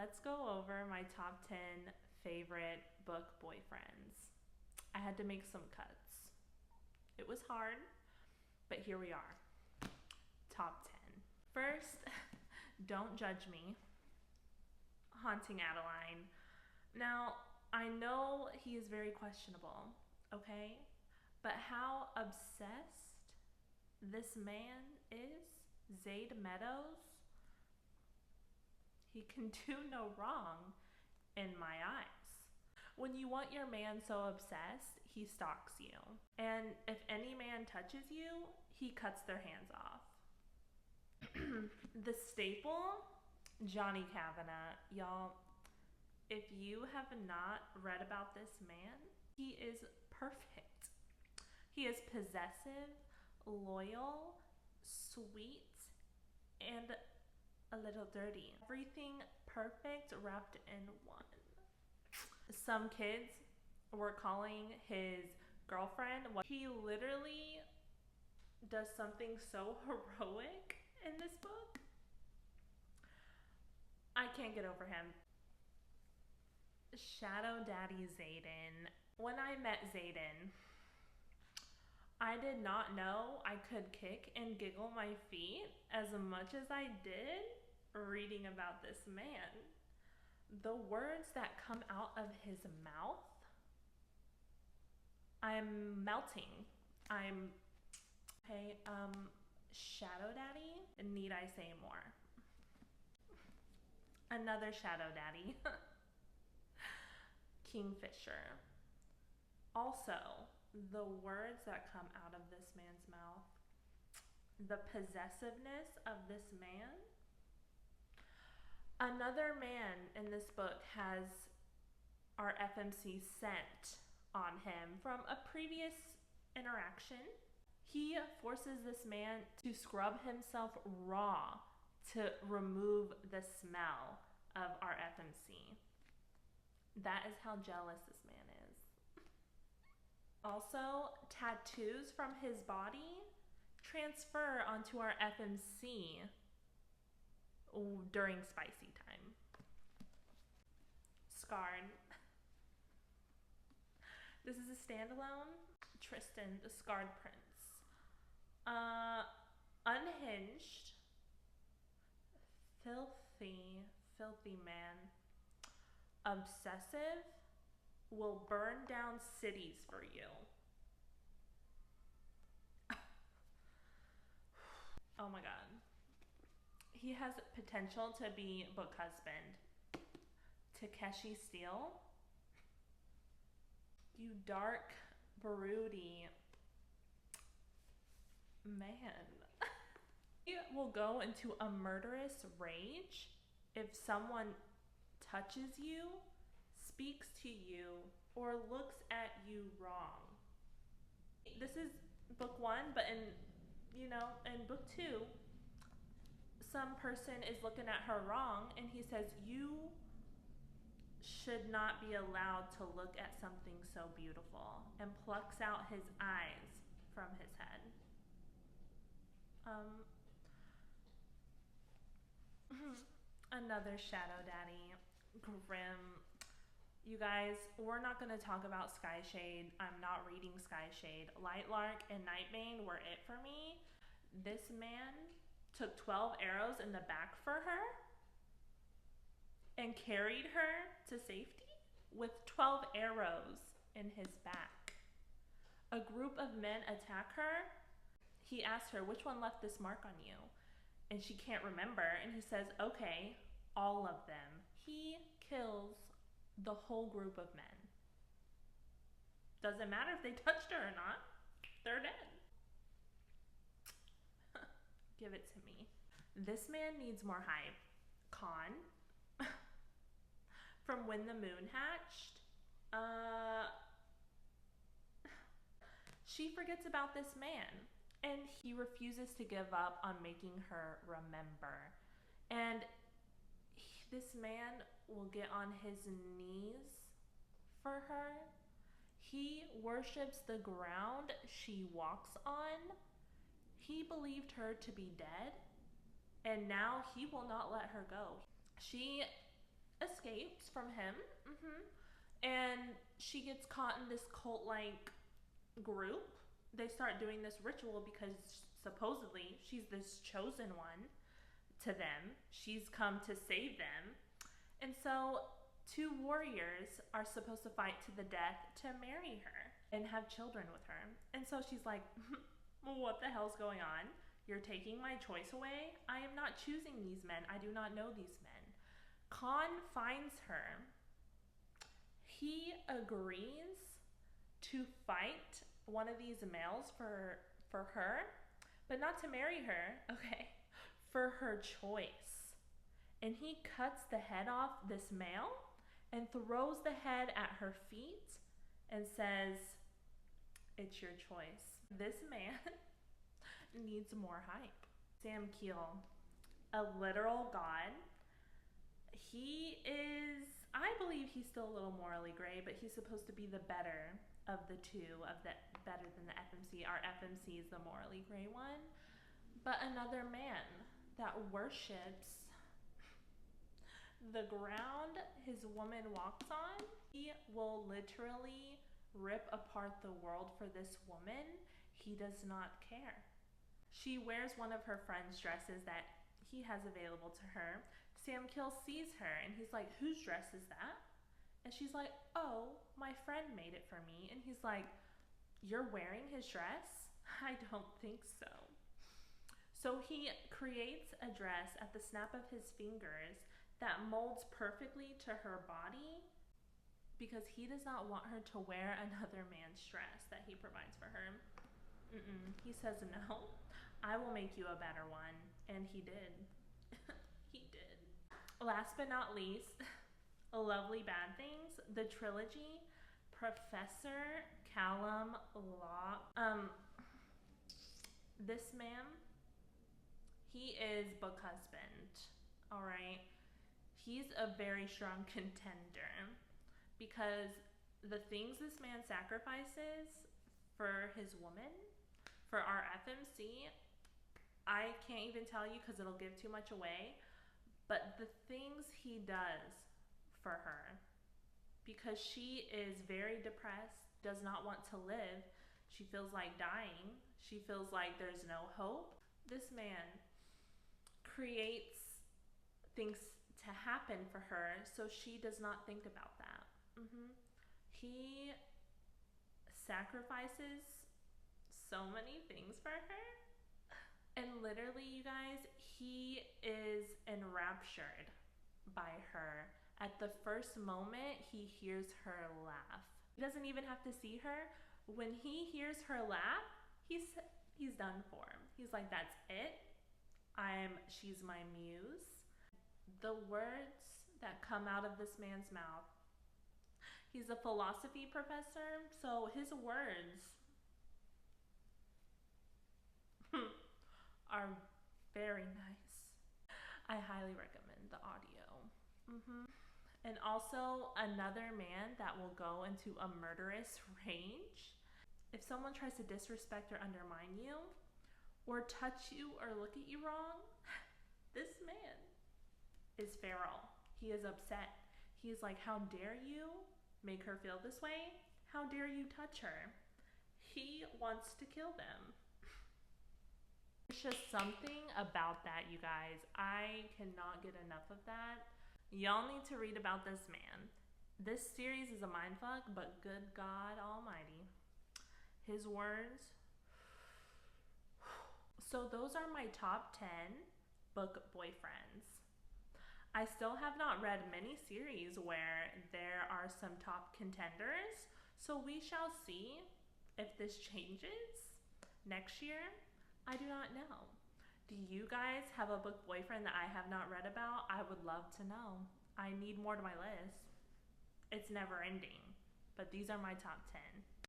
let's go over my top 10 favorite book boyfriends. I had to make some cuts. It was hard, but here we are. Top 10. First, Don't Judge Me, Haunting Adeline. Now, I know he is very questionable, okay? But how obsessed this man is, Zade Meadows, he can do no wrong in my eyes. When you want your man so obsessed, he stalks you. And if any man touches you, he cuts their hands off. The staple, Johnny Kavanagh. Y'all, if you have not read about this man, he is perfect. He is possessive, loyal, sweet, and a little dirty. Everything perfect wrapped in one. Some kids were calling his girlfriend. He literally does something so heroic in this book. I can't get over him. Shadow Daddy Xaden. When I met Xaden, I did not know I could kick and giggle my feet as much as I did reading about this man. The words that come out of his mouth, I'm melting. Shadow Daddy, need I say more? Another Shadow Daddy, Kingfisher. Also, the words that come out of this man's mouth, the possessiveness of this man. Another man in this book has our FMC scent on him from a previous interaction. He forces this man to scrub himself raw to remove the smell of our FMC. That is how jealous this man is. Also, tattoos from his body transfer onto our FMC during spicy time. Scarred. This is a standalone. Tristan, the Scarred Prince. Unhinged. Filthy man. Obsessive. Will burn down cities for you. Oh my god. He has potential to be book husband. Takeshi Steele. You dark, broody man. He will go into a murderous rage if someone touches you, speaks to you, or looks at you wrong. This is book 1, but in book 2, some person is looking at her wrong and he says, you should not be allowed to look at something so beautiful, and plucks out his eyes from his head. Another Shadow Daddy, Grim. You guys, we're not going to talk about Skyshade. I'm not reading Skyshade. Lightlark and Nightbane were it for me. This man took 12 arrows in the back for her and carried her to safety with 12 arrows in his back. A group of men attack her. He asks her, which one left this mark on you? And she can't remember. And he says, okay, all of them. He kills the whole group of men. Doesn't matter if they touched her or not. They're dead. Give it to me. This man needs more hype. Khan. From When the Moon Hatched. She forgets about this man, and he refuses to give up on making her remember. And this man will get on his knees for her. He worships the ground she walks on. He believed her to be dead, and now he will not let her go. She escapes from him. And she gets caught in this cult-like group. They start doing this ritual because supposedly she's this chosen one to them. She's come to save them. And so 2 warriors are supposed to fight to the death to marry her and have children with her. And so she's like, what the hell's going on? You're taking my choice away? I am not choosing these men. I do not know these men. Khan finds her. He agrees to fight one of these males for her, but not to marry her, okay, for her choice. And he cuts the head off this male and throws the head at her feet and says, it's your choice. This man needs more hype. Sam Keel, a literal god. He is, I believe he's still a little morally gray, but he's supposed to be the better of the two, better than the FMC. Our FMC is the morally gray one. But another man that worships the ground his woman walks on. He will literally rip apart the world for this woman. He does not care. She wears one of her friend's dresses that he has available to her. Sam Keel sees her and he's like, whose dress is that? And she's like, oh, my friend made it for me. And he's like, you're wearing his dress? I don't think so. So he creates a dress at the snap of his fingers that molds perfectly to her body because he does not want her to wear another man's dress that he provides for her. He says, no, I will make you a better one. And he did. He did. Last but not least, Lovely Bad Things, the trilogy, Professor Callum Locke. This man, he is book husband, all right? He's a very strong contender because the things this man sacrifices for his woman, for our FMC, I can't even tell you because it'll give too much away, but the things he does for her, because she is very depressed, does not want to live, she feels like dying, she feels like there's no hope. This man creates things to happen for her so she does not think about that. He sacrifices so many things for her, and literally, you guys, he is enraptured by her. At the first moment he hears her laugh, he doesn't even have to see her. When he hears her laugh, he's done for. He's like, that's it. She's my muse. The words that come out of this man's mouth. He's a philosophy professor, so his words are very nice. I highly recommend the audio. And also another man that will go into a murderous rage. If someone tries to disrespect or undermine you, or touch you or look at you wrong, this man is feral. He is upset. He's like, how dare you make her feel this way? How dare you touch her? He wants to kill them. There's just something about that, you guys. I cannot get enough of that. Y'all need to read about this man. This series is a mindfuck, but good God almighty. His words. So those are my top 10 book boyfriends. I still have not read many series where there are some top contenders, so we shall see if this changes next year. I do not know. Do you guys have a book boyfriend that I have not read about? I would love to know. I need more to my list. It's never ending, but these are my top 10.